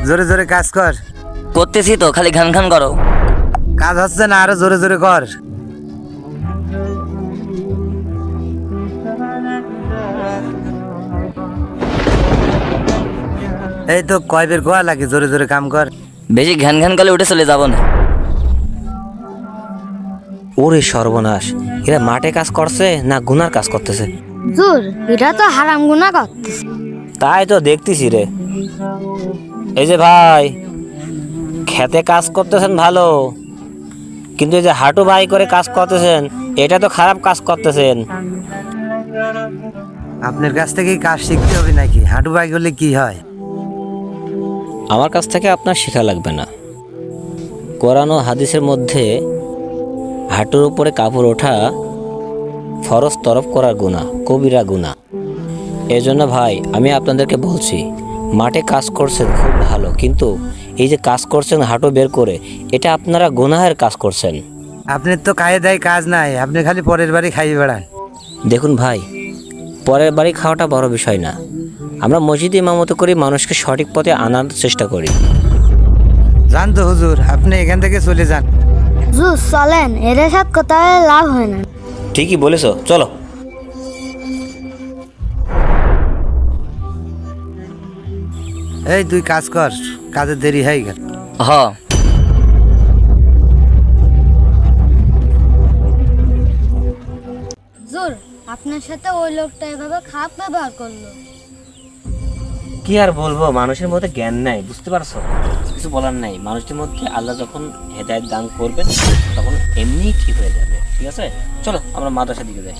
জোরে জোরে কাজ কর। করতেছি তো, খালি ঘান ঘান করো। কাজ হচ্ছে না, আরো জোরে জোরে কর। এই তো কয় বের কোয়া লাগে, জোরে জোরে কাম কর। বেশি ঘ্যান ঘ্যান করলে উঠে চলে যাবো না। ওরে সর্বনাশ, এরা মাঠে কাজ করছে না গুনার কাজ করতেছে? হুজুর এটা তো হারাম গুনাহ করতেছে। তাই তো দেখতেছি রে। এই যে ভাই, খেতে কাজ করতেছেন ভালো, কিন্তু এই যে হাঁটু বাই করে কাজ করতেছেন, এটা তো খারাপ কাজ করতেছেন। আপনার কাছ থেকেই কাজ শিখতে হবে নাকি? হাঁটু বাই করলে কি হয়? আমার কাছ থেকে আপনার শেখা লাগবে না। কোরআন ও হাদিসের মধ্যে হাঁটুর উপরে কাপড় ওঠা ফরজ তরফ করার গুনাহ, কবিরা গুনাহ। এই জন্য ভাই আমি আপনাদেরকে বলছি, মাঠে কাজ করছেন খুব ভালো, কিন্তু এই যে কাজ করছেন হাঁটু বের করে, এটা আপনারা গুনাহের কাজ করছেন। আপনার তো কায়ে দেয় কাজ নাই, আপনি খালি পরের বাড়ি খাইয়ে বেড়ান। দেখুন ভাই, পরের বাড়ি খাওয়াটা বড় বিষয় না। আমরা মসজিদে ইমামতি করি, মানুষকে সঠিক পথে আনার চেষ্টা করি। যান তো হুজুর, আপনি এখান থেকে চলে যান। হুজুর চলেন, এর সাথে কথা বলে লাভ হয় না। ঠিকই বলেছো, চলো। এই তুই কাজ কর, কাজের দেরি হয়ে গেল। হ। হুজুর আপনার সাথে ওই লোকটা এভাবে খারাপ ব্যবহার করলো। কি আর বলবো, মানুষের মধ্যে জ্ঞান নাই, বুঝতে পারছো? কিছু বলার নাই। মানুষের মধ্যে আল্লাহ যখন হেদায়েত দান করবেন, তখন এমনিই ঠিক হয়ে যাবে। ঠিক আছে, চলো আমরা মাদ্রাসার দিকে যাই।